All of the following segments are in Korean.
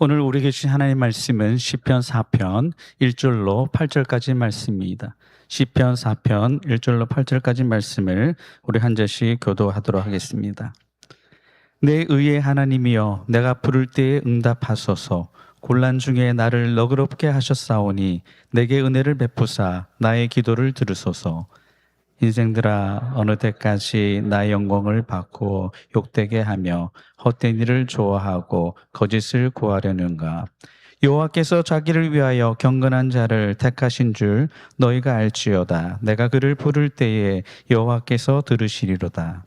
오늘 우리에게 주신 하나님의 말씀은 시편 4편 1절로 8절까지 말씀입니다. 시편 4편 1절로 8절까지 말씀을 우리 한 절씩 교도하도록 하겠습니다. 내 의의 하나님이여, 내가 부를 때에 응답하소서. 곤란 중에 나를 너그럽게 하셨사오니 내게 은혜를 베푸사 나의 기도를 들으소서. 인생들아, 어느 때까지 나의 영광을 받고 욕되게 하며 헛된 일을 좋아하고 거짓을 구하려는가? 여호와께서 자기를 위하여 경건한 자를 택하신 줄 너희가 알지어다. 내가 그를 부를 때에 여호와께서 들으시리로다.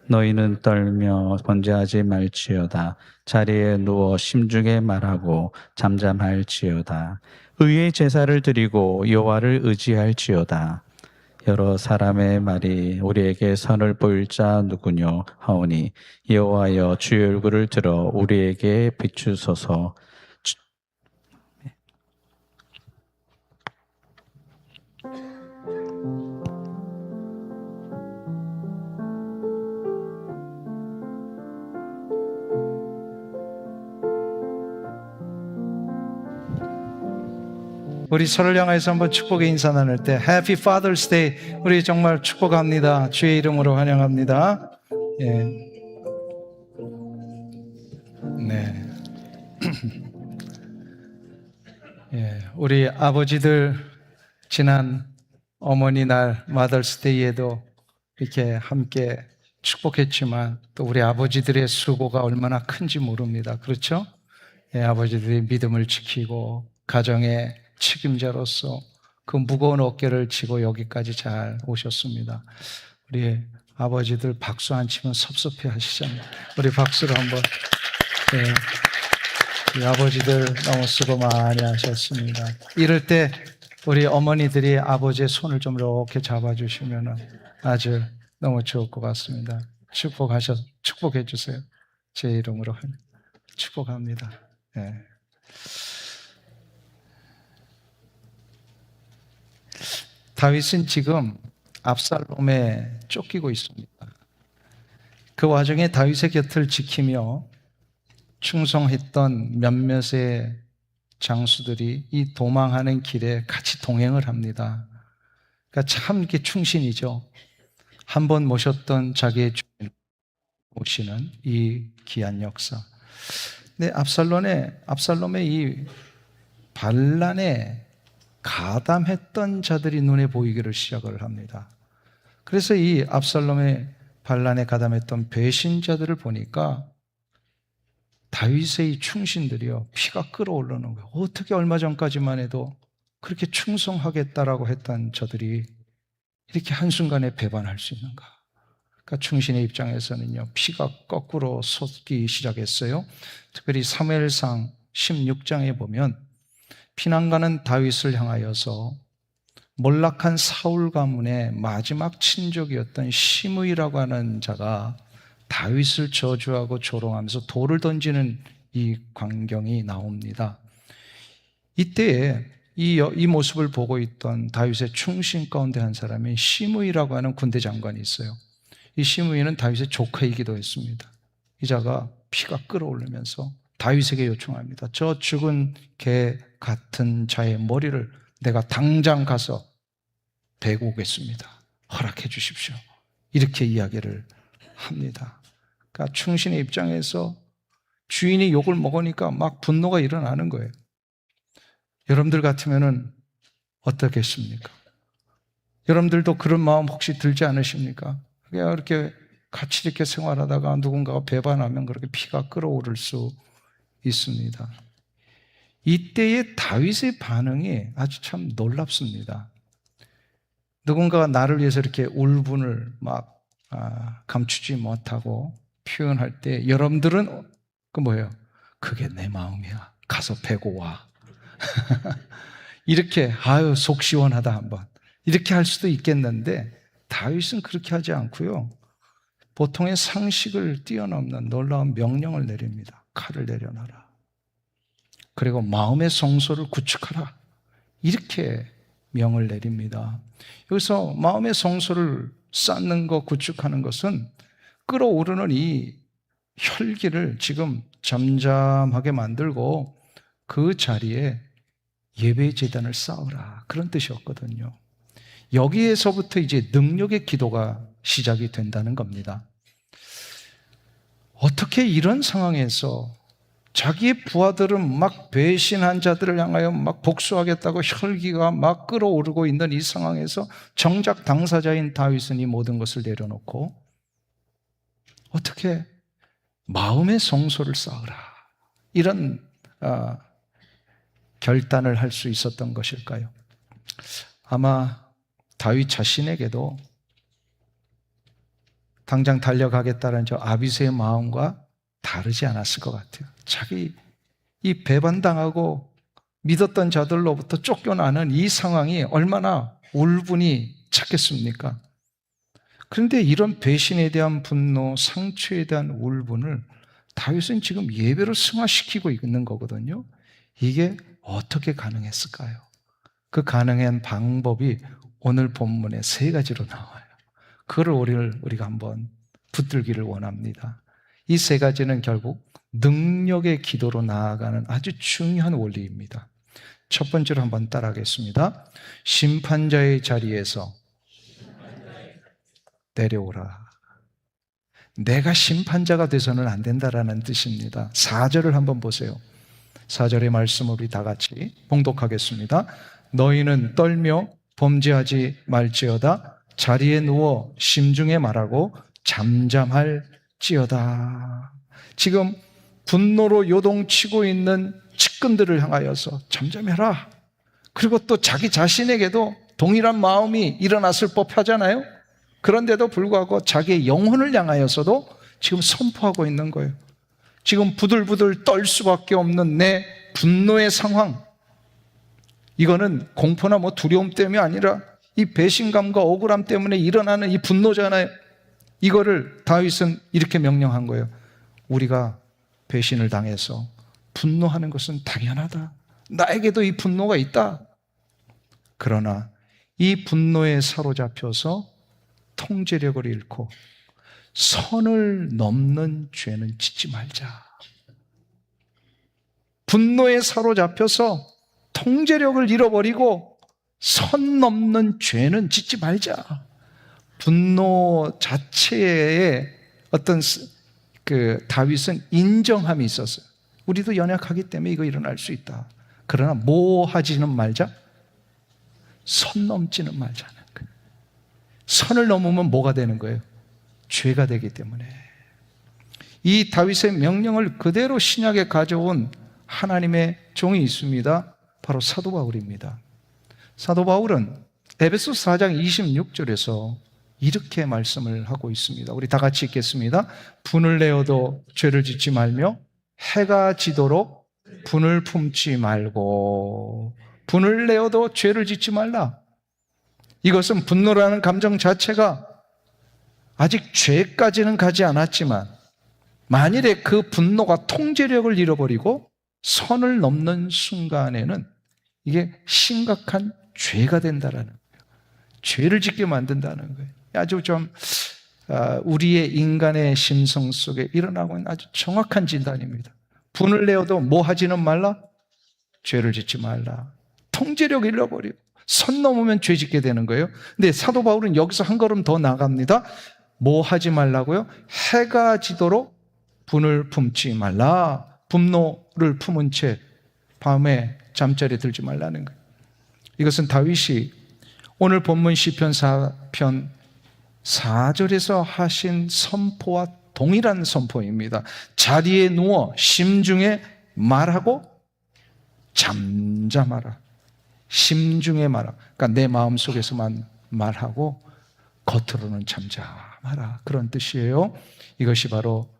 너희는 떨며 번제하지 말지어다. 자리에 누워 심중에 말하고 잠잠할지어다. 의의 제사를 드리고 여호와를 의지할지어다. 여러 사람의 말이 우리에게 선을 보일 자 누구뇨 하오니 여호와여, 주의 얼굴을 들어 우리에게 비추소서. 우리 서로를 향해서 한번 축복의 인사 나눌 때 Happy Father's Day, 우리 정말 축복합니다. 주의 이름으로 환영합니다. 예. 네. 예. 우리 아버지들 지난 어머니 날 Mother's Day에도 이렇게 함께 축복했지만 또 우리 아버지들의 수고가 얼마나 큰지 모릅니다. 그렇죠? 예, 아버지들이 믿음을 지키고 가정의 책임자로서 그 무거운 어깨를 지고 여기까지 잘 오셨습니다. 우리 아버지들 박수 안 치면 섭섭해 하시잖아요. 우리 박수로 한번. 네. 우리 아버지들 너무 수고 많이 하셨습니다. 이럴 때 우리 어머니들이 아버지의 손을 좀 이렇게 잡아주시면 아주 너무 좋을 것 같습니다. 축복해 주세요. 제 이름으로 축복합니다. 네. 다윗은 지금 압살롬에 쫓기고 있습니다. 그 와중에 다윗의 곁을 지키며 충성했던 몇몇의 장수들이 이 도망하는 길에 같이 동행을 합니다. 그러니까 참 이게 충신이죠. 한 번 모셨던 자기의 주인을 모시는 이 귀한 역사. 근데 압살롬의 이 반란에 가담했던 자들이 눈에 보이기를 시작을 합니다. 그래서 이 압살롬의 반란에 가담했던 배신자들을 보니까 다윗의 이 충신들이요, 피가 끓어오르는 거예요. 어떻게 얼마 전까지만 해도 그렇게 충성하겠다라고 했던 저들이 이렇게 한순간에 배반할 수 있는가? 그러니까 충신의 입장에서는요, 피가 거꾸로 솟기 시작했어요. 특별히 사무엘상 16장에 보면 피난가는 다윗을 향하여서 몰락한 사울 가문의 마지막 친족이었던 시므이라고 하는 자가 다윗을 저주하고 조롱하면서 돌을 던지는 이 광경이 나옵니다. 이때에 이 모습을 보고 있던 다윗의 충신 가운데 한 사람이 시므이라고 하는 군대 장관이 있어요. 이 시므이는 다윗의 조카이기도 했습니다. 이 자가 피가 끓어오르면서 다윗에게 요청합니다. 저 죽은 개 같은 자의 머리를 내가 당장 가서 베고 오겠습니다. 허락해 주십시오. 이렇게 이야기를 합니다. 그러니까 충신의 입장에서 주인이 욕을 먹으니까 막 분노가 일어나는 거예요. 여러분들 같으면은 어떻겠습니까? 여러분들도 그런 마음 혹시 들지 않으십니까? 그냥 이렇게 같이 이렇게 생활하다가 누군가가 배반하면 그렇게 피가 끓어오를 수 있습니다. 이때의 다윗의 반응이 아주 참 놀랍습니다. 누군가가 나를 위해서 이렇게 울분을 막 감추지 못하고 표현할 때 여러분들은 그 뭐예요? 그게 내 마음이야. 가서 베고 와. 이렇게 아유 속 시원하다 한번 이렇게 할 수도 있겠는데 다윗은 그렇게 하지 않고요. 보통의 상식을 뛰어넘는 놀라운 명령을 내립니다. 칼을 내려놔라. 그리고 마음의 성소를 구축하라. 이렇게 명을 내립니다. 여기서 마음의 성소를 쌓는 것, 구축하는 것은 끓어오르는 이 혈기를 지금 잠잠하게 만들고 그 자리에 예배 제단을 쌓으라, 그런 뜻이었거든요. 여기에서부터 이제 능력의 기도가 시작이 된다는 겁니다. 어떻게 이런 상황에서 자기의 부하들은 막 배신한 자들을 향하여 막 복수하겠다고 혈기가 막 끓어오르고 있는 이 상황에서 정작 당사자인 다윗은 이 모든 것을 내려놓고 어떻게 마음의 성소를 쌓으라, 이런 결단을 할 수 있었던 것일까요? 아마 다윗 자신에게도 당장 달려가겠다는 저 아비새의 마음과 다르지 않았을 것 같아요. 자기 이 배반당하고 믿었던 자들로부터 쫓겨나는 이 상황이 얼마나 울분이 찼겠습니까? 그런데 이런 배신에 대한 분노, 상처에 대한 울분을 다윗은 지금 예배로 승화시키고 있는 거거든요. 이게 어떻게 가능했을까요? 그 가능한 방법이 오늘 본문에 3가지로 나와요. 그걸 우리가 한번 붙들기를 원합니다. 이 3가지는 결국 능력의 기도로 나아가는 아주 중요한 원리입니다. 첫 번째로 한번 따라하겠습니다. 심판자의 자리에서 내려오라. 내가 심판자가 돼서는 안 된다라는 뜻입니다. 4절을 한번 보세요. 4절의 말씀을 우리 다 같이 봉독하겠습니다. 너희는 떨며 범죄하지 말지어다. 자리에 누워 심중에 말하고 잠잠할지어다. 지금 분노로 요동치고 있는 측근들을 향하여서 잠잠해라. 그리고 또 자기 자신에게도 동일한 마음이 일어났을 법하잖아요. 그런데도 불구하고 자기의 영혼을 향하여서도 지금 선포하고 있는 거예요. 지금 부들부들 떨 수밖에 없는 내 분노의 상황, 이거는 공포나 두려움 때문이 아니라 이 배신감과 억울함 때문에 일어나는 이 분노잖아요. 이거를 다윗은 이렇게 명령한 거예요. 우리가 배신을 당해서 분노하는 것은 당연하다. 나에게도 이 분노가 있다. 그러나 이 분노에 사로잡혀서 통제력을 잃고 선을 넘는 죄는 짓지 말자. 분노에 사로잡혀서 통제력을 잃어버리고 선 넘는 죄는 짓지 말자. 분노 자체에 어떤 다윗은 인정함이 있었어요. 우리도 연약하기 때문에 이거 일어날 수 있다. 그러나 뭐 하지는 말자? 선 넘지는 말자는 거예요. 선을 넘으면 뭐가 되는 거예요? 죄가 되기 때문에. 이 다윗의 명령을 그대로 신약에 가져온 하나님의 종이 있습니다. 바로 사도 바울입니다. 사도 바울은 에베소 4장 26절에서 이렇게 말씀을 하고 있습니다. 우리 다 같이 읽겠습니다. 분을 내어도 죄를 짓지 말며 해가 지도록 분을 품지 말고. 분을 내어도 죄를 짓지 말라. 이것은 분노라는 감정 자체가 아직 죄까지는 가지 않았지만 만일에 그 분노가 통제력을 잃어버리고 선을 넘는 순간에는 이게 심각한 죄가 된다라는 거예요. 죄를 짓게 만든다는 거예요. 아주 좀 우리의 인간의 심성 속에 일어나고 있는 아주 정확한 진단입니다. 분을 내어도 뭐 하지는 말라? 죄를 짓지 말라. 통제력 잃어버리고 선 넘으면 죄 짓게 되는 거예요. 근데 사도 바울은 여기서 한 걸음 더 나갑니다. 뭐 하지 말라고요? 해가 지도록 분을 품지 말라. 분노를 품은 채 밤에 잠자리에 들지 말라는 거예요. 이것은 다윗이 오늘 본문 시편 4편 4절에서 하신 선포와 동일한 선포입니다. 자리에 누워 심중에 말하고 잠잠하라. 심중에 말하라. 그러니까 내 마음속에서만 말하고 겉으로는 잠잠하라. 그런 뜻이에요. 이것이 바로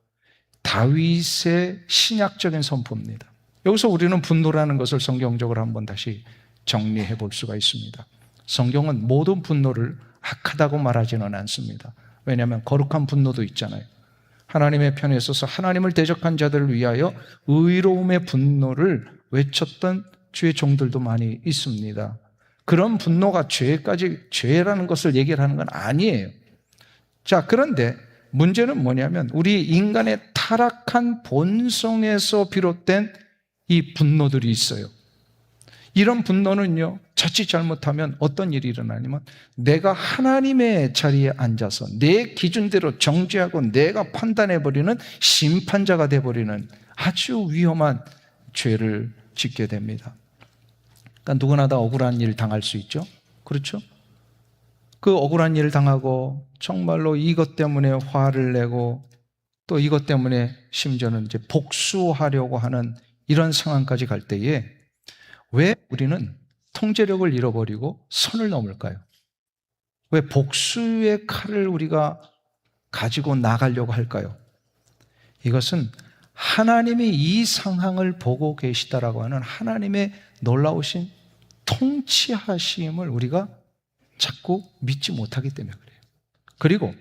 다윗의 신약적인 선포입니다. 여기서 우리는 분노라는 것을 성경적으로 한번 다시 정리해 볼 수가 있습니다. 성경은 모든 분노를 악하다고 말하지는 않습니다. 왜냐하면 거룩한 분노도 있잖아요. 하나님의 편에 서서 하나님을 대적한 자들을 위하여 의로움의 분노를 외쳤던 주의 종들도 많이 있습니다. 그런 분노가 죄라는 것을 얘기를 하는 건 아니에요. 자, 그런데 문제는 뭐냐면 우리 인간의 타락한 본성에서 비롯된 이 분노들이 있어요. 이런 분노는요, 자칫 잘못하면 어떤 일이 일어나냐면 내가 하나님의 자리에 앉아서 내 기준대로 정죄하고 내가 판단해버리는 심판자가 돼버리는 아주 위험한 죄를 짓게 됩니다. 그러니까 누구나 다 억울한 일 당할 수 있죠. 그렇죠? 그 억울한 일을 당하고 정말로 이것 때문에 화를 내고 또 이것 때문에 심지어는 이제 복수하려고 하는 이런 상황까지 갈 때에 왜 우리는 통제력을 잃어버리고 선을 넘을까요? 왜 복수의 칼을 우리가 가지고 나가려고 할까요? 이것은 하나님이 이 상황을 보고 계시다라고 하는 하나님의 놀라우신 통치하심을 우리가 자꾸 믿지 못하기 때문에 그래요. 그리고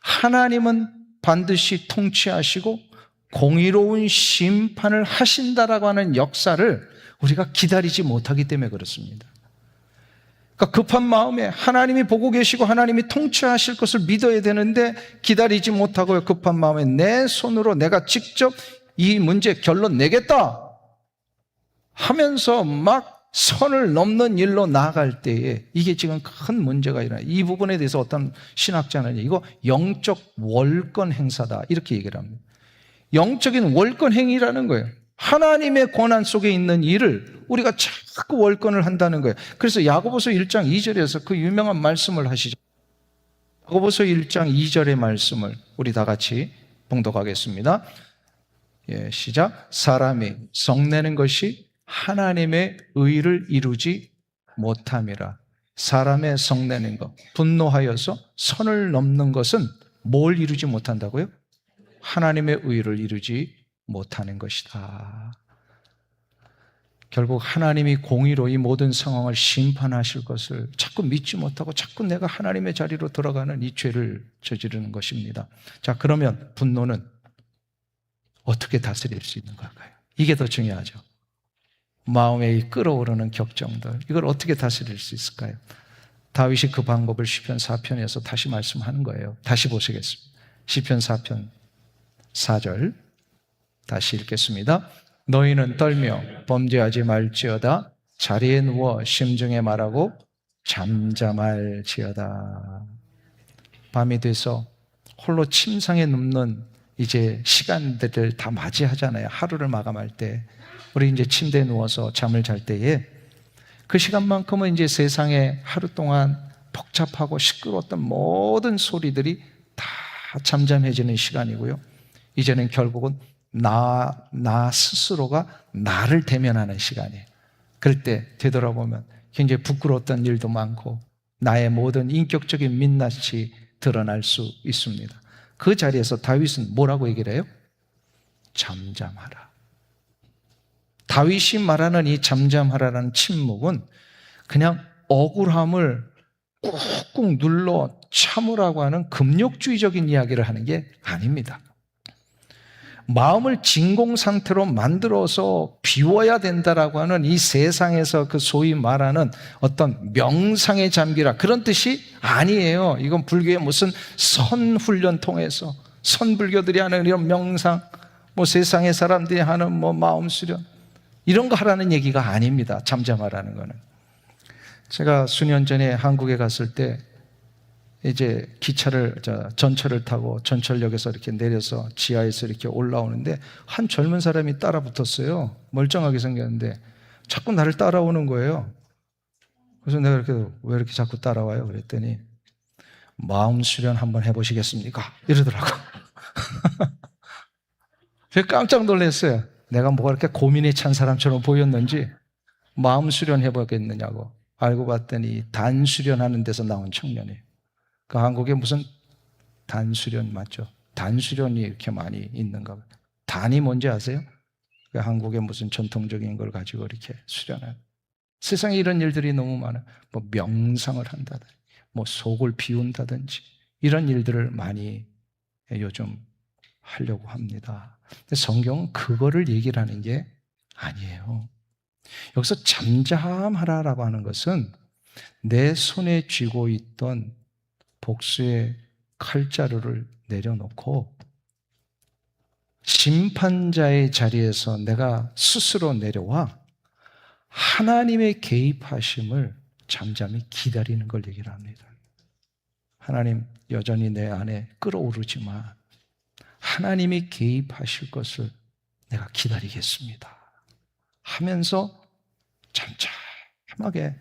하나님은 반드시 통치하시고 공의로운 심판을 하신다라고 하는 역사를 우리가 기다리지 못하기 때문에 그렇습니다. 그러니까 급한 마음에 하나님이 보고 계시고 하나님이 통치하실 것을 믿어야 되는데 기다리지 못하고 급한 마음에 내 손으로 내가 직접 이 문제 결론 내겠다 하면서 막 선을 넘는 일로 나아갈 때에 이게 지금 큰 문제가 일어나요. 이 부분에 대해서 어떤 신학자는 이거 영적 월권 행사다 이렇게 얘기를 합니다. 영적인 월권 행위라는 거예요. 하나님의 권한 속에 있는 일을 우리가 자꾸 월권을 한다는 거예요. 그래서 야고보서 1장 2절에서 그 유명한 말씀을 하시죠. 야고보서 1장 2절의 말씀을 우리 다 같이 봉독하겠습니다. 시작. 사람이 성내는 것이 하나님의 의를 이루지 못함이라. 사람의 성내는 것, 분노하여서 선을 넘는 것은 뭘 이루지 못한다고요? 하나님의 의를 이루지 못하는 것이다. 결국 하나님이 공의로 이 모든 상황을 심판하실 것을 자꾸 믿지 못하고 자꾸 내가 하나님의 자리로 돌아가는 이 죄를 저지르는 것입니다. 자, 그러면 분노는 어떻게 다스릴 수 있는 걸까요? 이게 더 중요하죠. 마음에 이 끓어오르는 격정들, 이걸 어떻게 다스릴 수 있을까요? 다윗이 그 방법을 시편 4편에서 다시 말씀하는 거예요. 다시 보시겠습니다. 시편 4편 4절 다시 읽겠습니다. 너희는 떨며 범죄하지 말지어다. 자리에 누워 심중에 말하고 잠잠할지어다. 밤이 돼서 홀로 침상에 눕는 이제 시간들을 다 맞이하잖아요. 하루를 마감할 때 우리 이제 침대에 누워서 잠을 잘 때에 그 시간만큼은 이제 세상에 하루 동안 복잡하고 시끄러웠던 모든 소리들이 다 잠잠해지는 시간이고요. 이제는 결국은 나 스스로가 나를 대면하는 시간이에요. 그럴 때 되돌아보면 굉장히 부끄러웠던 일도 많고 나의 모든 인격적인 민낯이 드러날 수 있습니다. 그 자리에서 다윗은 뭐라고 얘기를 해요? 잠잠하라. 다윗이 말하는 이 잠잠하라는 침묵은 그냥 억울함을 꾹꾹 눌러 참으라고 하는 금욕주의적인 이야기를 하는 게 아닙니다. 마음을 진공 상태로 만들어서 비워야 된다라고 하는 이 세상에서 그 소위 말하는 어떤 명상에 잠기라 그런 뜻이 아니에요. 이건 불교의 무슨 선훈련 통해서 선불교들이 하는 이런 명상, 뭐 세상의 사람들이 하는 뭐 마음 수련 이런 거 하라는 얘기가 아닙니다. 잠잠하라는 거는. 제가 수년 전에 한국에 갔을 때 이제 전철을 타고 전철역에서 이렇게 내려서 지하에서 이렇게 올라오는데 한 젊은 사람이 따라 붙었어요. 멀쩡하게 생겼는데 자꾸 나를 따라오는 거예요. 그래서 내가 이렇게 왜 이렇게 자꾸 따라와요? 그랬더니 마음 수련 한번 해보시겠습니까? 이러더라고. 제가 깜짝 놀랐어요. 내가 뭐가 이렇게 고민이 찬 사람처럼 보였는지 마음 수련 해보겠느냐고. 알고 봤더니 단 수련하는 데서 나온 청년이에요. 그 한국에 무슨 단수련 맞죠? 단수련이 이렇게 많이 있는가 봐요. 단이 뭔지 아세요? 그 한국의 무슨 전통적인 걸 가지고 이렇게 수련하는. 세상에 이런 일들이 너무 많아요. 뭐 명상을 한다든지, 뭐 속을 비운다든지 이런 일들을 많이 요즘 하려고 합니다. 근데 성경은 그거를 얘기를 하는 게 아니에요. 여기서 잠잠하라라고 하는 것은 내 손에 쥐고 있던 복수의 칼자루를 내려놓고 심판자의 자리에서 내가 스스로 내려와 하나님의 개입하심을 잠잠히 기다리는 걸 얘기를 합니다. 하나님 여전히 내 안에 끌어오르지만 하나님이 개입하실 것을 내가 기다리겠습니다 하면서 잠잠하게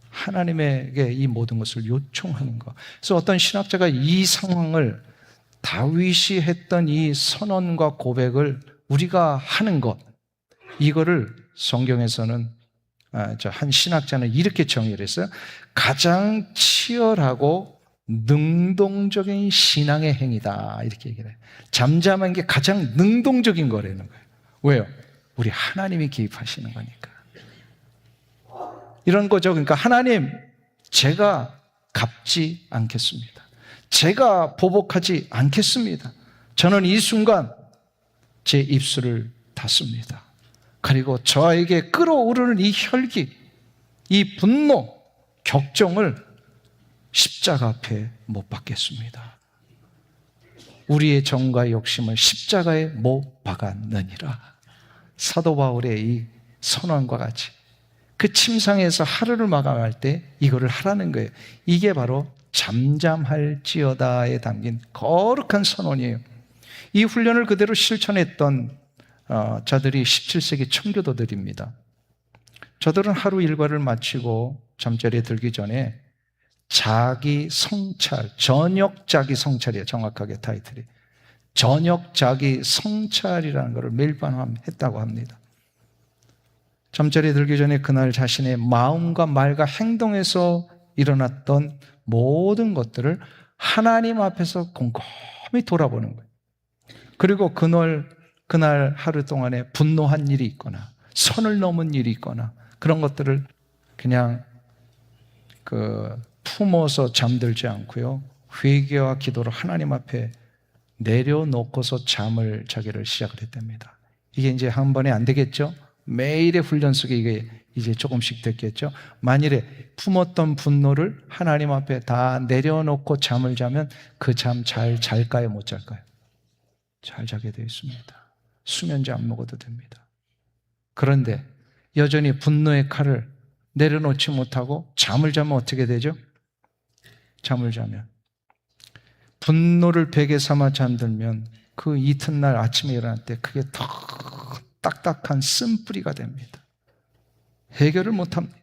하나님에게 이 모든 것을 요청하는 것. 그래서 어떤 신학자가 이 상황을 다윗이 했던 이 선언과 고백을 우리가 하는 것, 이거를 성경에서는 한 신학자는 이렇게 정의를 했어요. 가장 치열하고 능동적인 신앙의 행위다, 이렇게 얘기를 해요. 잠잠한 게 가장 능동적인 거라는 거예요. 왜요? 우리 하나님이 개입하시는 거니까. 이런 거죠. 그러니까 하나님, 제가 갚지 않겠습니다. 제가 보복하지 않겠습니다. 저는 이 순간 제 입술을 닫습니다. 그리고 저에게 끌어오르는 이 혈기, 이 분노, 격정을 십자가 앞에 못 박겠습니다. 우리의 정과 욕심을 십자가에 못 박았느니라. 사도 바울의 이 선언과 같이 그 침상에서 하루를 마감할 때 이거를 하라는 거예요. 이게 바로 잠잠할지어다에 담긴 거룩한 선언이에요. 이 훈련을 그대로 실천했던 자들이 17세기 청교도들입니다. 저들은 하루 일과를 마치고 잠자리에 들기 전에 자기 성찰, 저녁 자기 성찰이에요. 정확하게 타이틀이. 저녁 자기 성찰이라는 것을 매일 밤 했다고 합니다. 잠자리에 들기 전에 그날 자신의 마음과 말과 행동에서 일어났던 모든 것들을 하나님 앞에서 곰곰이 돌아보는 거예요. 그리고 그날 하루 동안에 분노한 일이 있거나 선을 넘은 일이 있거나 그런 것들을 그냥 품어서 잠들지 않고요. 회개와 기도로 하나님 앞에 내려놓고서 잠을 자기를 시작을 했답니다. 이게 이제 한 번에 안 되겠죠? 매일의 훈련 속에 이게 이제 조금씩 됐겠죠? 만일에 품었던 분노를 하나님 앞에 다 내려놓고 잠을 자면 그 잠 잘 잘까요? 못 잘까요? 잘 자게 되어 있습니다. 수면제 안 먹어도 됩니다. 그런데 여전히 분노의 칼을 내려놓지 못하고 잠을 자면 어떻게 되죠? 잠을 자면 분노를 베개 삼아 잠들면 그 이튿날 아침에 일어날 때 그게 더 딱딱한 쓴뿌리가 됩니다. 해결을 못합니다.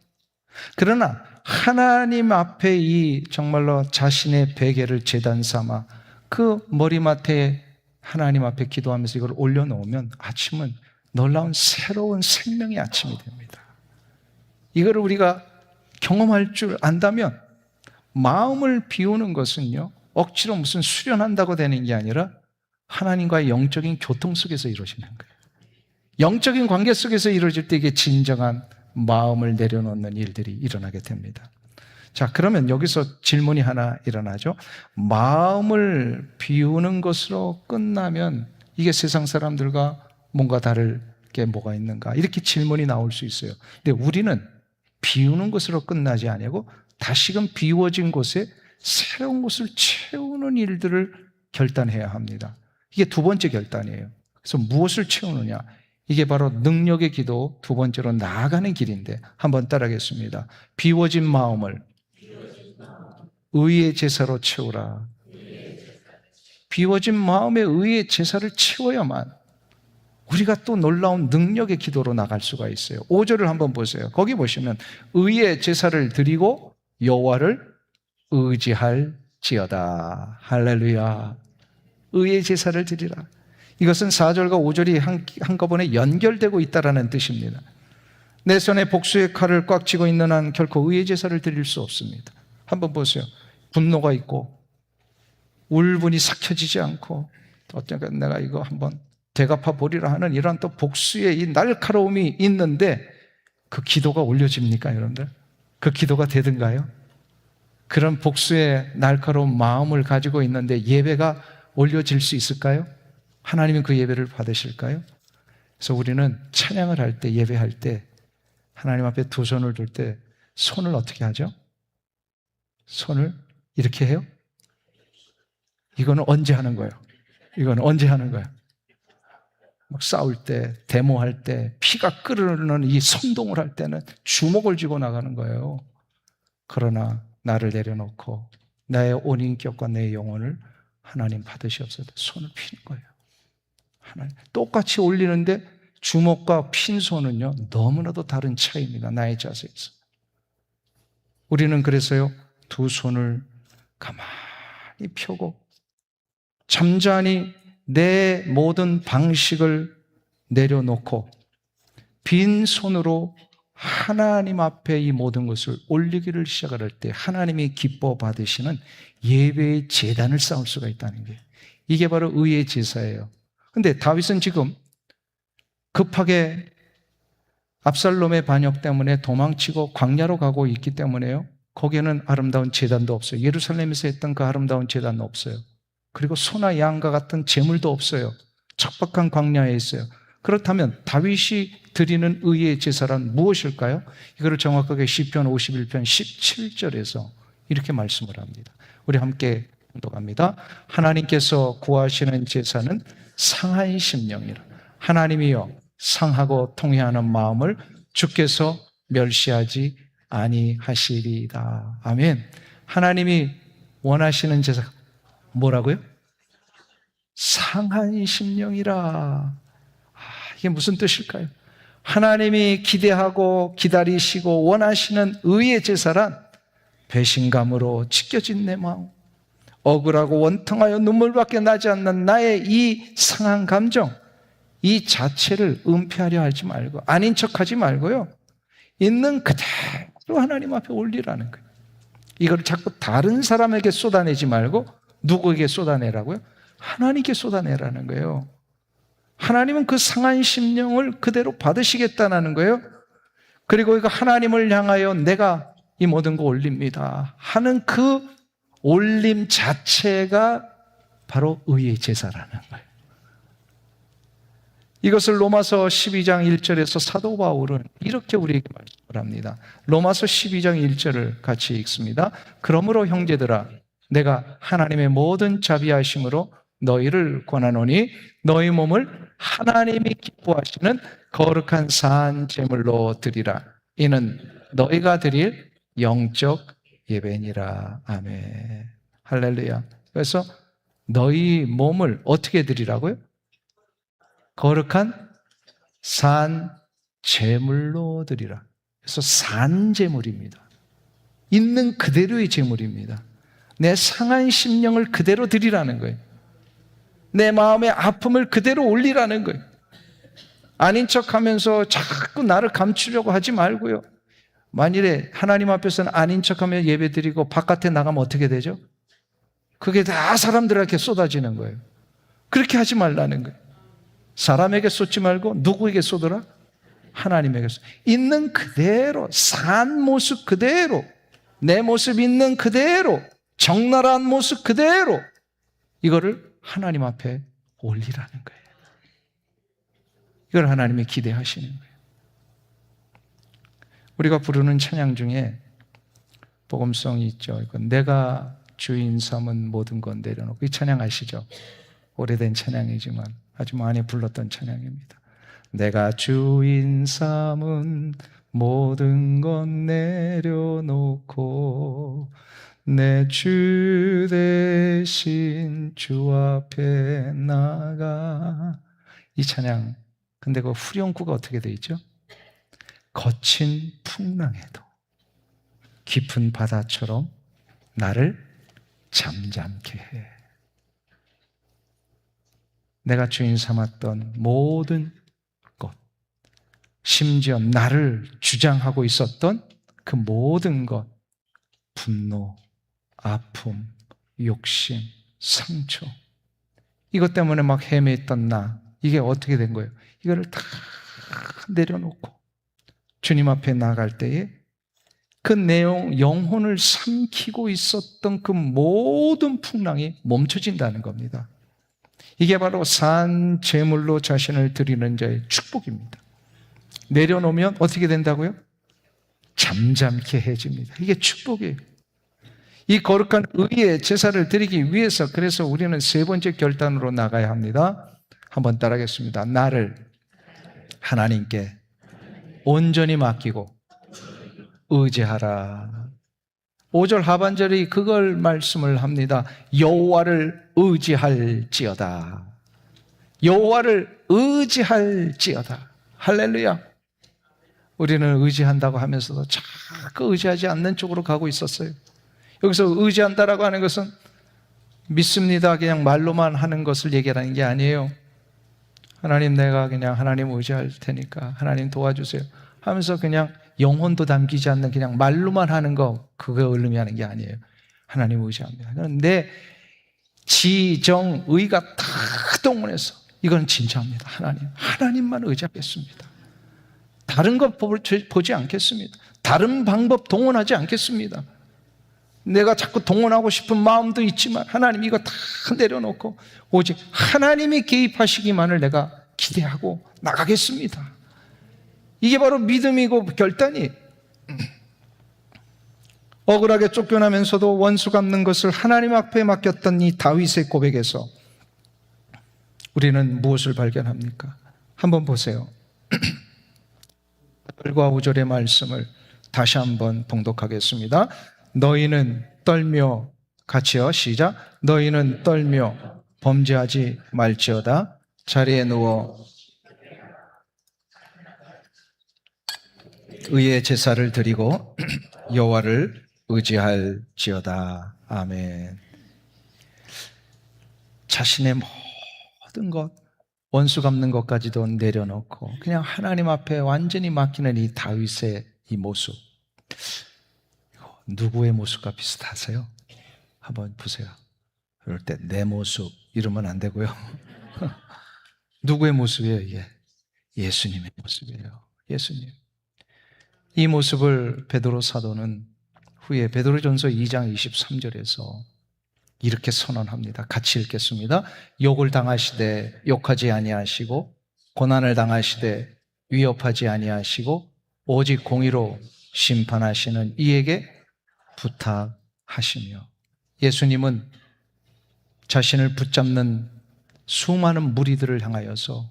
그러나 하나님 앞에 이 정말로 자신의 베개를 제단 삼아 그 머리맡에 하나님 앞에 기도하면서 이걸 올려놓으면 아침은 놀라운 새로운 생명의 아침이 됩니다. 이거를 우리가 경험할 줄 안다면 마음을 비우는 것은요, 억지로 무슨 수련한다고 되는 게 아니라 하나님과의 영적인 교통 속에서 이루어지는 거예요. 영적인 관계 속에서 이루어질 때 이게 진정한 마음을 내려놓는 일들이 일어나게 됩니다. 자, 그러면 여기서 질문이 하나 일어나죠. 마음을 비우는 것으로 끝나면 이게 세상 사람들과 뭔가 다를 게 뭐가 있는가? 이렇게 질문이 나올 수 있어요. 근데 우리는 비우는 것으로 끝나지 아니고 다시금 비워진 곳에 새로운 곳을 채우는 일들을 결단해야 합니다. 이게 두 번째 결단이에요. 그래서 무엇을 채우느냐? 이게 바로 능력의 기도 두 번째로 나아가는 길인데 한번 따라하겠습니다. 비워진 마음을 의의 제사로 채우라. 비워진 마음에 의의 제사를 채워야만 우리가 또 놀라운 능력의 기도로 나갈 수가 있어요. 5절을 한번 보세요. 거기 보시면 의의 제사를 드리고 여호와를 의지할지어다. 할렐루야. 의의 제사를 드리라. 이것은 4절과 5절이 한꺼번에 연결되고 있다는 뜻입니다. 내 손에 복수의 칼을 꽉 쥐고 있는 한 결코 의의 제사를 드릴 수 없습니다. 한번 보세요. 분노가 있고 울분이 삭혀지지 않고 어쩌니까 내가 이거 한번 대갚아 보리라 하는 이런 또 복수의 이 날카로움이 있는데 그 기도가 올려집니까, 여러분들? 그 기도가 되든가요? 그런 복수의 날카로운 마음을 가지고 있는데 예배가 올려질 수 있을까요? 하나님은 그 예배를 받으실까요? 그래서 우리는 찬양을 할 때, 예배할 때 하나님 앞에 두 손을 둘 때 손을 어떻게 하죠? 손을 이렇게 해요? 이거는 언제 하는 거예요? 이거는 언제 하는 거예요? 막 싸울 때, 데모할 때, 피가 끓는 이 선동을 할 때는 주먹을 쥐고 나가는 거예요. 그러나 나를 내려놓고 나의 온 인격과 내 영혼을 하나님 받으시옵소서 손을 피는 거예요. 하나님 똑같이 올리는데 주먹과 핀 손은요 너무나도 다른 차이입니다. 나의 자세에서. 우리는 그래서요 두 손을 가만히 펴고 잠잠히 내 모든 방식을 내려놓고 빈 손으로 하나님 앞에 이 모든 것을 올리기를 시작할 때 하나님이 기뻐 받으시는 예배의 제단을 쌓을 수가 있다는 게 이게 바로 의의 제사예요. 근데 다윗은 지금 급하게 압살롬의 반역 때문에 도망치고 광야로 가고 있기 때문에요. 거기에는 아름다운 제단도 없어요. 예루살렘에서 했던 그 아름다운 제단도 없어요. 그리고 소나 양과 같은 제물도 없어요. 척박한 광야에 있어요. 그렇다면 다윗이 드리는 의의 제사란 무엇일까요? 이거를 정확하게 시편 51편 17절에서 이렇게 말씀을 합니다. 우리 함께 공독합니다. 하나님께서 구하시는 제사는 상한 심령이라. 하나님이여 상하고 통회하는 마음을 주께서 멸시하지 아니하시리이다. 아멘. 하나님이 원하시는 제사 뭐라고요? 상한 심령이라. 이게 무슨 뜻일까요? 하나님이 기대하고 기다리시고 원하시는 의의 제사란 배신감으로 찢겨진 내 마음, 억울하고 원통하여 눈물밖에 나지 않는 나의 이 상한 감정, 이 자체를 은폐하려 하지 말고 아닌 척하지 말고요 있는 그대로 하나님 앞에 올리라는 거예요. 이걸 자꾸 다른 사람에게 쏟아내지 말고 누구에게 쏟아내라고요? 하나님께 쏟아내라는 거예요. 하나님은 그 상한 심령을 그대로 받으시겠다는 거예요. 그리고 이거 하나님을 향하여 내가 이 모든 거 올립니다 하는 그 올림 자체가 바로 의의 제사라는 거예요. 이것을 로마서 12장 1절에서 사도 바울은 이렇게 우리에게 말씀을 합니다. 로마서 12장 1절을 같이 읽습니다. 그러므로 형제들아 내가 하나님의 모든 자비하심으로 너희를 권하노니 너희 몸을 하나님이 기뻐하시는 거룩한 산 제물로 드리라. 이는 너희가 드릴 영적 예배니라. 아멘. 할렐루야. 그래서 너희 몸을 어떻게 드리라고요? 거룩한 산 제물로 드리라. 그래서 산 제물입니다. 있는 그대로의 제물입니다. 내 상한 심령을 그대로 드리라는 거예요. 내 마음의 아픔을 그대로 올리라는 거예요. 아닌 척하면서 자꾸 나를 감추려고 하지 말고요. 만일에 하나님 앞에서는 아닌 척하며 예배드리고 바깥에 나가면 어떻게 되죠? 그게 다 사람들에게 쏟아지는 거예요. 그렇게 하지 말라는 거예요. 사람에게 쏟지 말고 누구에게 쏟으라? 하나님에게 쏟. 있는 그대로 산 모습 그대로 내 모습 있는 그대로 적나라한 모습 그대로 이거를 하나님 앞에 올리라는 거예요. 이걸 하나님이 기대하시는 거예요. 우리가 부르는 찬양 중에 복음성이 있죠. 내가 주인 삼은 모든 건 내려놓고 이 찬양 아시죠? 오래된 찬양이지만 아주 많이 불렀던 찬양입니다. 내가 주인 삼은 모든 건 내려놓고 내 주 대신 주 앞에 나가. 이 찬양 근데 그 후렴구가 어떻게 돼 있죠? 거친 풍랑에도 깊은 바다처럼 나를 잠잠케 해. 내가 주인 삼았던 모든 것, 심지어 나를 주장하고 있었던 그 모든 것, 분노, 아픔, 욕심, 상처, 이것 때문에 막 헤매했던 나, 이게 어떻게 된 거예요? 이거를 다 내려놓고 주님 앞에 나갈 때에 그 내용, 영혼을 삼키고 있었던 그 모든 풍랑이 멈춰진다는 겁니다. 이게 바로 산 제물로 자신을 드리는 자의 축복입니다. 내려놓으면 어떻게 된다고요? 잠잠케 해집니다. 이게 축복이에요. 이 거룩한 의의 제사를 드리기 위해서 그래서 우리는 세 번째 결단으로 나가야 합니다. 한번 따라하겠습니다. 나를 하나님께 온전히 맡기고 의지하라. 5절 하반절이 그걸 말씀을 합니다. 여호와를 의지할지어다. 여호와를 의지할지어다. 할렐루야. 우리는 의지한다고 하면서도 자꾸 의지하지 않는 쪽으로 가고 있었어요. 여기서 의지한다라고 하는 것은 믿습니다 그냥 말로만 하는 것을 얘기하는 게 아니에요. 하나님, 내가 그냥 하나님 의지할 테니까 하나님 도와주세요 하면서 그냥 영혼도 담기지 않는 그냥 말로만 하는 거, 그거 의미하는 게 아니에요. 하나님 의지합니다. 내 지정의가 다 동원해서 이건 진짜입니다. 하나님만 의지하겠습니다. 다른 것 보지 않겠습니다. 다른 방법 동원하지 않겠습니다. 내가 자꾸 동원하고 싶은 마음도 있지만 하나님 이거 다 내려놓고 오직 하나님이 개입하시기만을 내가 기대하고 나가겠습니다. 이게 바로 믿음이고 결단이. 억울하게 쫓겨나면서도 원수 갚는 것을 하나님 앞에 맡겼던 이 다윗의 고백에서 우리는 무엇을 발견합니까? 한번 보세요. 8절과 5절의 말씀을 다시 한번 봉독하겠습니다. 너희는 떨며, 같이요, 시작. 너희는 떨며 범죄하지 말지어다. 자리에 누워 의의 제사를 드리고 여호와를 의지할지어다. 아멘. 자신의 모든 것, 원수 갚는 것까지도 내려놓고 그냥 하나님 앞에 완전히 맡기는 이 다윗의 이 모습, 누구의 모습과 비슷하세요? 한번 보세요. 그럴 때 내 모습 이러면 안 되고요. 누구의 모습이에요 이게? 예수님의 모습이에요. 예수님. 이 모습을 베드로 사도는 후에 베드로전서 2장 23절에서 이렇게 선언합니다. 같이 읽겠습니다. 욕을 당하시되 욕하지 아니하시고 고난을 당하시되 위협하지 아니하시고 오직 공의로 심판하시는 이에게 부탁하시며. 예수님은 자신을 붙잡는 수많은 무리들을 향하여서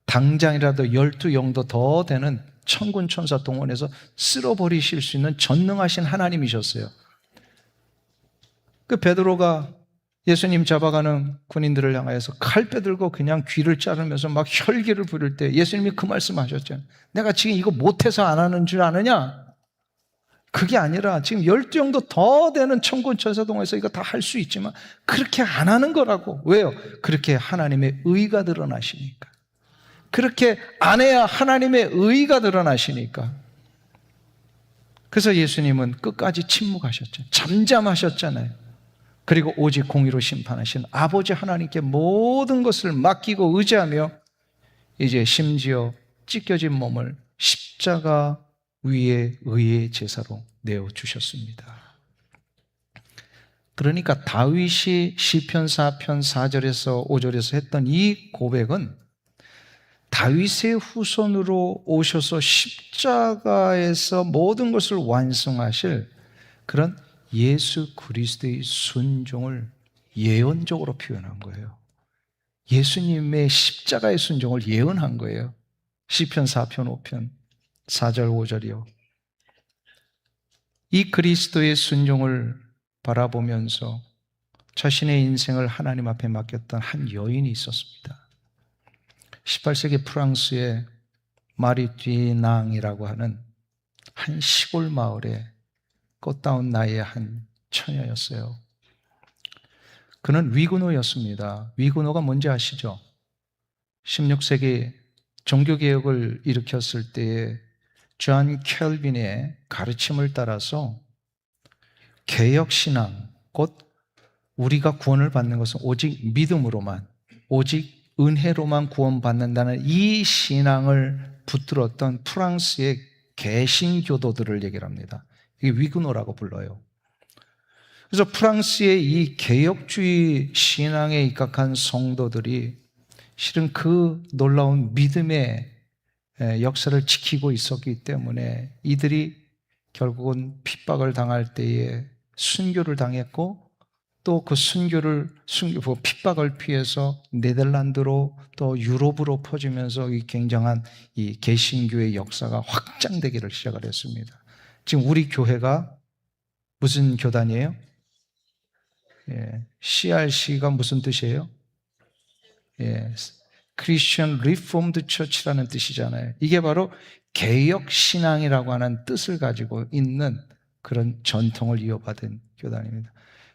당장이라도 12영도 더 되는 천군 천사 동원해서 쓸어버리실 수 있는 전능하신 하나님이셨어요. 그 베드로가 예수님 잡아가는 군인들을 향하여서 칼 빼들고 그냥 귀를 자르면서 막 혈기를 부릴 때 예수님이 그 말씀하셨잖아요. 내가 지금 이거 못해서 안 하는 줄 아느냐? 그게 아니라 지금 12영도 더 되는 천군 천사 동원해서 이거 다 할 수 있지만 그렇게 안 하는 거라고. 왜요? 그렇게 하나님의 의가 드러나시니까. 그렇게 안 해야 하나님의 의가 드러나시니까. 그래서 예수님은 끝까지 침묵하셨죠. 잠잠하셨잖아요. 그리고 오직 공의로 심판하신 아버지 하나님께 모든 것을 맡기고 의지하며 이제 심지어 찢겨진 몸을 십자가 위에 의의 제사로 내어주셨습니다. 그러니까 다윗이 시편 4편 4절에서 5절에서 했던 이 고백은 다윗의 후손으로 오셔서 십자가에서 모든 것을 완성하실 그런 예수 그리스도의 순종을 예언적으로 표현한 거예요. 예수님의 십자가의 순종을 예언한 거예요. 시편 4편 5편 4절 5절이요. 이 그리스도의 순종을 바라보면서 자신의 인생을 하나님 앞에 맡겼던 한 여인이 있었습니다. 18세기 프랑스의 마리쥐낭이라고 하는 한 시골 마을의 꽃다운 나이의 한 처녀였어요. 그는 위구노였습니다. 위구노가 뭔지 아시죠? 16세기 종교개혁을 일으켰을 때에 존 켈빈의 가르침을 따라서 개혁신앙, 곧 우리가 구원을 받는 것은 오직 믿음으로만, 오직 은혜로만 구원받는다는 이 신앙을 붙들었던 프랑스의 개신교도들을 얘기를 합니다. 이게 위그노라고 불러요. 그래서 프랑스의 이 개혁주의 신앙에 입각한 성도들이 실은 그 놀라운 믿음의 역사를 지키고 있었기 때문에 이들이 결국은 핍박을 당할 때에 순교를 당했고 또 그 핍박을 피해서 네덜란드로 또 유럽으로 퍼지면서 이 굉장한 이 개신교의 역사가 확장되기를 시작을 했습니다. 지금 우리 교회가 무슨 교단이에요? CRC가 무슨 뜻이에요? Christian Reformed Church라는 뜻이잖아요. 이게 바로 개혁 신앙이라고 하는 뜻을 가지고 있는 그런 전통을 이어받은 교단입니다.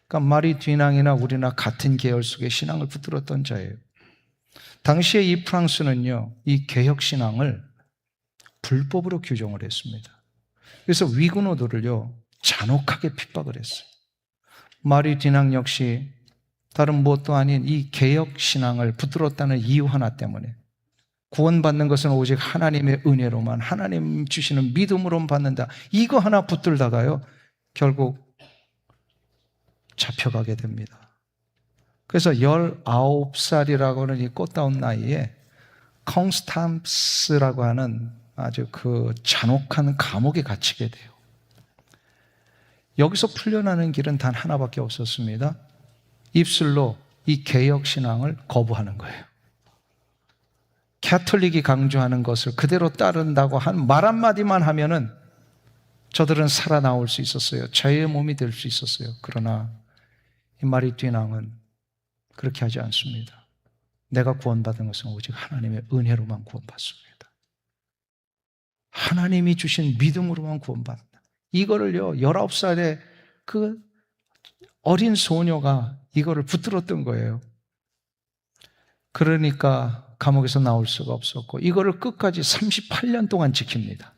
그러니까 마리뒤낭이나 우리나 같은 계열 속에 신앙을 붙들었던 자예요. 당시에 이 프랑스는요, 이 개혁 신앙을 불법으로 규정을 했습니다. 그래서 위구노들을요, 잔혹하게 핍박을 했어요. 마리뒤낭 역시 다른 무엇도 아닌 이 개혁 신앙을 붙들었다는 이유 하나 때문에 구원받는 것은 오직 하나님의 은혜로만, 하나님 주시는 믿음으로만 받는다. 이거 하나 붙들다가요, 결국 잡혀가게 됩니다. 그래서 19살이라고 하는 이 꽃다운 나이에 콩스탄스라고 하는 아주 그 잔혹한 감옥에 갇히게 돼요. 여기서 풀려나는 길은 단 하나밖에 없었습니다. 입술로 이 개혁 신앙을 거부하는 거예요. 캐톨릭이 강조하는 것을 그대로 따른다고 한 말 한마디만 하면은 저들은 살아나올 수 있었어요. 자유의 몸이 될 수 있었어요. 그러나 이 마리뒤낭은 그렇게 하지 않습니다. 내가 구원받은 것은 오직 하나님의 은혜로만 구원받습니다. 하나님이 주신 믿음으로만 구원받는다. 이거를요, 19살의 그 어린 소녀가 이거를 붙들었던 거예요. 그러니까 감옥에서 나올 수가 없었고, 이거를 끝까지 38년 동안 지킵니다.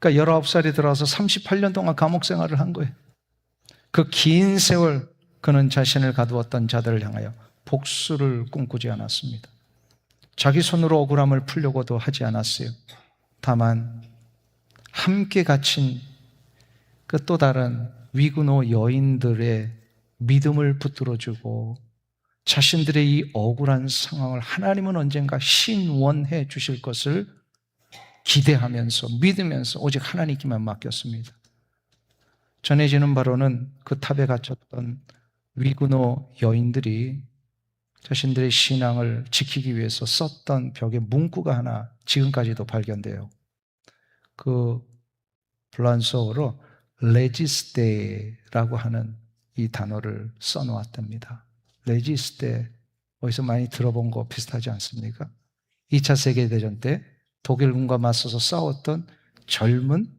그러니까 19살이 들어와서 38년 동안 감옥 생활을 한 거예요. 그 긴 세월 그는 자신을 가두었던 자들을 향하여 복수를 꿈꾸지 않았습니다. 자기 손으로 억울함을 풀려고도 하지 않았어요. 다만 함께 갇힌 그 또 다른 위구노 여인들의 믿음을 붙들어주고 자신들의 이 억울한 상황을 하나님은 언젠가 신원해 주실 것을 기대하면서 믿으면서 오직 하나님께만 맡겼습니다. 전해지는 바로는 그 탑에 갇혔던 위구노 여인들이 자신들의 신앙을 지키기 위해서 썼던 벽에 문구가 하나 지금까지도 발견돼요. 그 불란서어로 레지스테라고 하는 이 단어를 써놓았답니다. 레지스테, 어디서 많이 들어본 거 비슷하지 않습니까? 2차 세계대전 때 독일군과 맞서서 싸웠던 젊은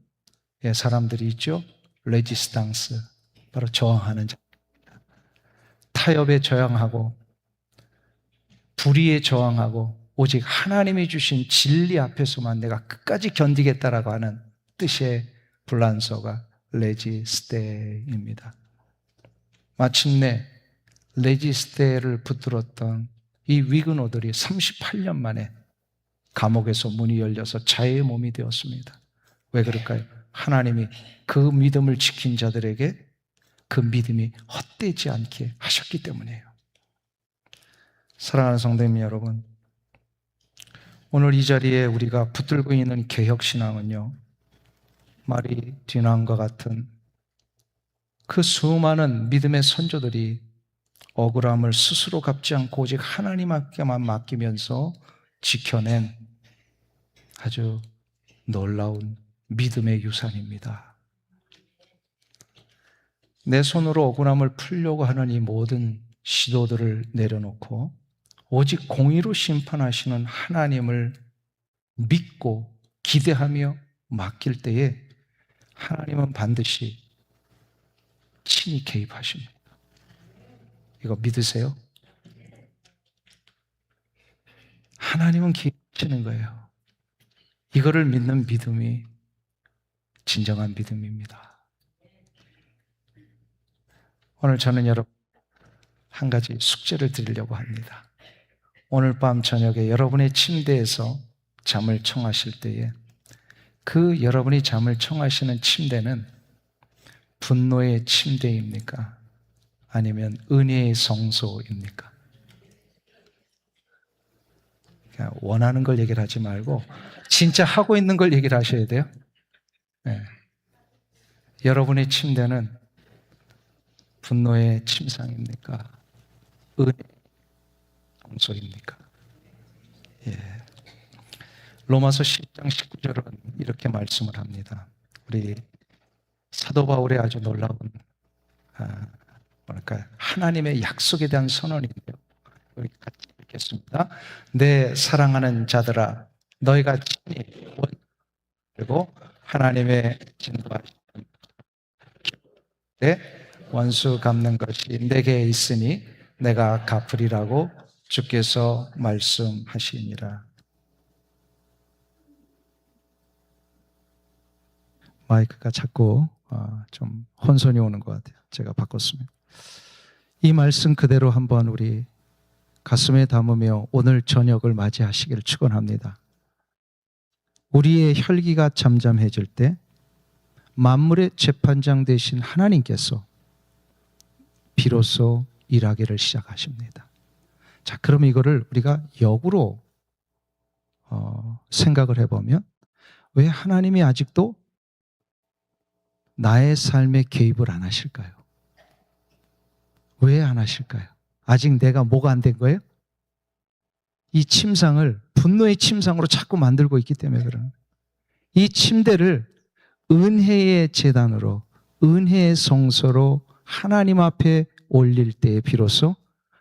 사람들이 있죠. 레지스탕스, 바로 저항하는 자. 타협에 저항하고 불의에 저항하고 오직 하나님이 주신 진리 앞에서만 내가 끝까지 견디겠다라고 하는 뜻의 불란서가 레지스테입니다. 마침내 레지스테를 붙들었던 이 위그노들이 38년 만에 감옥에서 문이 열려서 자유의 몸이 되었습니다. 왜 그럴까요? 하나님이 그 믿음을 지킨 자들에게 그 믿음이 헛되지 않게 하셨기 때문이에요. 사랑하는 성도님 여러분, 오늘 이 자리에 우리가 붙들고 있는 개혁신앙은요, 마리뒤낭과 같은 그 수많은 믿음의 선조들이 억울함을 스스로 갚지 않고 오직 하나님께만 맡기면서 지켜낸 아주 놀라운 믿음의 유산입니다. 내 손으로 억울함을 풀려고 하는 이 모든 시도들을 내려놓고 오직 공의로 심판하시는 하나님을 믿고 기대하며 맡길 때에 하나님은 반드시 친히 개입하십니다. 이거 믿으세요? 하나님은 개입하시는 거예요. 이거를 믿는 믿음이 진정한 믿음입니다. 오늘 저는 여러분 한 가지 숙제를 드리려고 합니다. 오늘 밤 저녁에 여러분의 침대에서 잠을 청하실 때에 그 여러분이 잠을 청하시는 침대는 분노의 침대입니까? 아니면 은혜의 성소입니까? 그냥 원하는 걸 얘기를 하지 말고 진짜 하고 있는 걸 얘기를 하셔야 돼요. 네. 여러분의 침대는 분노의 침상입니까? 은혜의 정소입니까? 예. 로마서 10장 19절은 이렇게 말씀을 합니다. 우리 사도 바울의 아주 놀라운 뭐랄까 하나님의 약속에 대한 선언인데요. 우리 같이 읽겠습니다. 내 사랑하는 자들아, 너희가 친히 그리고 하나님의 진노하시는 원수 갚는 것이 내게 있으니 내가 갚으리라고 주께서 말씀하시니라. 마이크가 자꾸 좀 혼선이 오는 것 같아요. 제가 바꿨습니다. 이 말씀 그대로 한번 우리 가슴에 담으며 오늘 저녁을 맞이하시기를 축원합니다. 우리의 혈기가 잠잠해질 때 만물의 재판장 되신 하나님께서 비로소 일하기를 시작하십니다. 자, 그럼 이거를 우리가 역으로 생각을 해보면 왜 하나님이 아직도 나의 삶에 개입을 안 하실까요? 왜 안 하실까요? 아직 내가 뭐가 안 된 거예요? 이 침상을 분노의 침상으로 자꾸 만들고 있기 때문에 그러는 거예요. 이 침대를 은혜의 제단으로, 은혜의 성소로 하나님 앞에 올릴 때에 비로소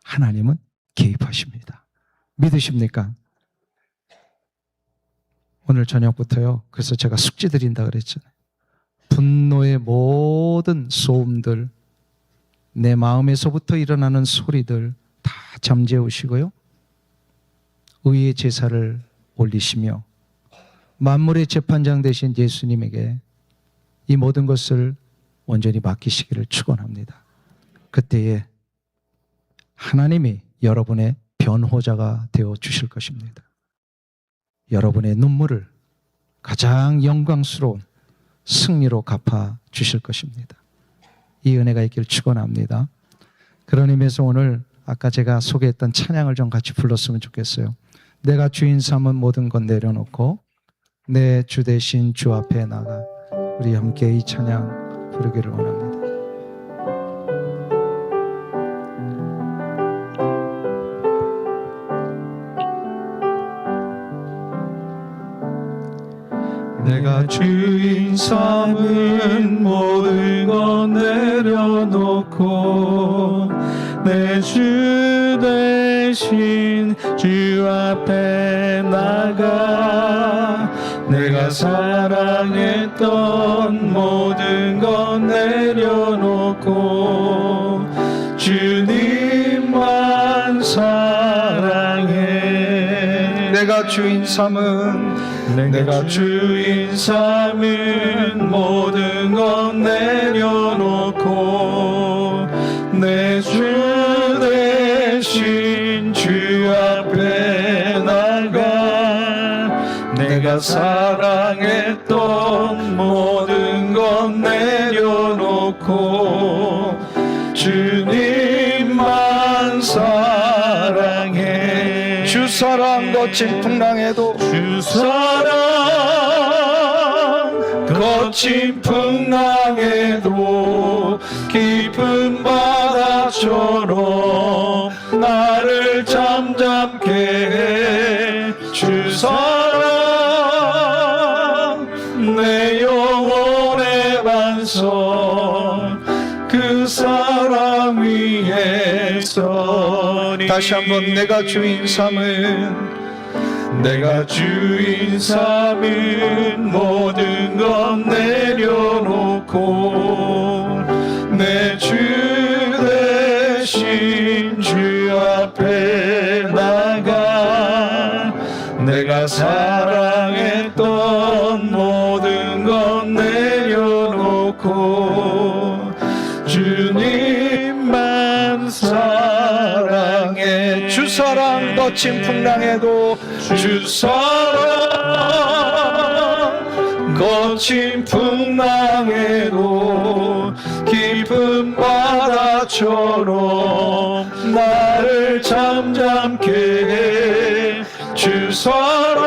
하나님은 개입하십니다. 믿으십니까? 오늘 저녁부터요. 그래서 제가 숙제 드린다 그랬잖아요. 분노의 모든 소음들, 내 마음에서부터 일어나는 소리들 다 잠재우시고요. 의의 제사를 올리시며 만물의 재판장 되신 예수님에게 이 모든 것을 온전히 맡기시기를 축원합니다. 그때에 하나님이 여러분의 변호자가 되어 주실 것입니다. 여러분의 눈물을 가장 영광스러운 승리로 갚아 주실 것입니다. 이 은혜가 있기를 축원합니다. 그런 의미에서 오늘 아까 제가 소개했던 찬양을 좀 같이 불렀으면 좋겠어요. 내가 주인 삼은 모든 것 내려놓고 내 주 대신 주 앞에 나가. 우리 함께 이 찬양 부르기를 원합니다. 내가 주인 삼은 모든 것 내려놓고 내 주 대신 주 앞에 나가 내가 사랑했던 모든 것 내려놓고 주님만 사랑해. 내가 주인 삼은 내가 주인 삼은 모든 것 내려놓고 내 주 대신 주 앞에 나가 내가 사랑했던 모든 것 내려놓고 주님만 사랑해. 주 사랑 거친 풍랑에도 주 사랑 거친 풍랑에도 깊은 바다처럼 나를 잠잠케 해. 주 사랑 내 영혼의 반석 그 사랑 위에 서리. 다시 한번 내가 주인 삼은 내가 주인 삼은 모든 것 내려놓고 내 주 대신 주 앞에 나가 내가 사랑했던 모든 것 내려놓고 주님만 사랑해. 주 사랑 거친 풍랑에도 주 사랑 거친 풍랑에도 깊은 바다처럼 나를 잠잠케 해. 주 사랑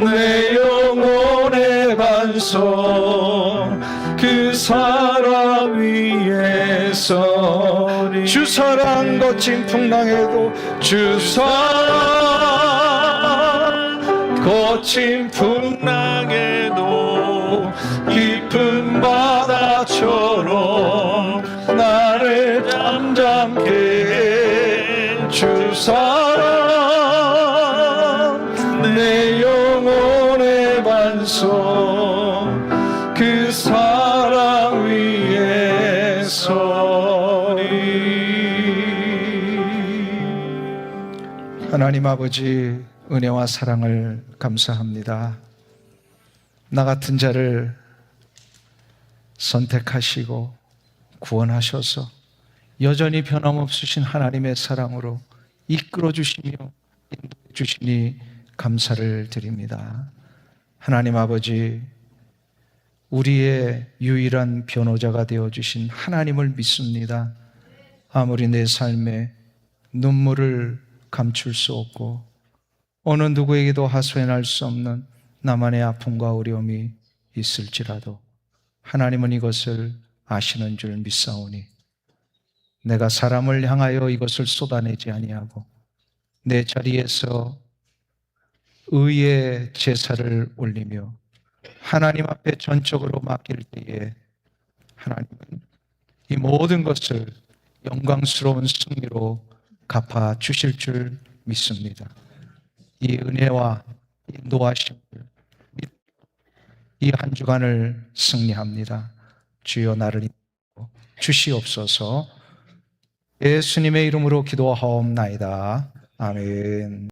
내 영혼의 반석 그 사랑 위에 서리 주 사랑 거친 풍랑에도 주 사랑 거친 풍랑에도 깊은 바다처럼 나를 잠잠케 해 주 사랑 내 영혼의 반석 그 사랑 위에 서리. 하나님 아버지 은혜와 사랑을 감사합니다. 나 같은 자를 선택하시고 구원하셔서 여전히 변함없으신 하나님의 사랑으로 이끌어 주시며 인도해 주시니 감사를 드립니다. 하나님 아버지, 우리의 유일한 변호자가 되어주신 하나님을 믿습니다. 아무리 내 삶에 눈물을 감출 수 없고 어느 누구에게도 하소연할 수 없는 나만의 아픔과 어려움이 있을지라도 하나님은 이것을 아시는 줄 믿사오니 내가 사람을 향하여 이것을 쏟아내지 아니하고 내 자리에서 의의 제사를 올리며 하나님 앞에 전적으로 맡길 때에 하나님은 이 모든 것을 영광스러운 승리로 갚아 주실 줄 믿습니다. 이 은혜와 인도하심을 이 한 주간을 승리합니다. 주여 나를 인도하여 주시옵소서. 예수님의 이름으로 기도하옵나이다. 아멘.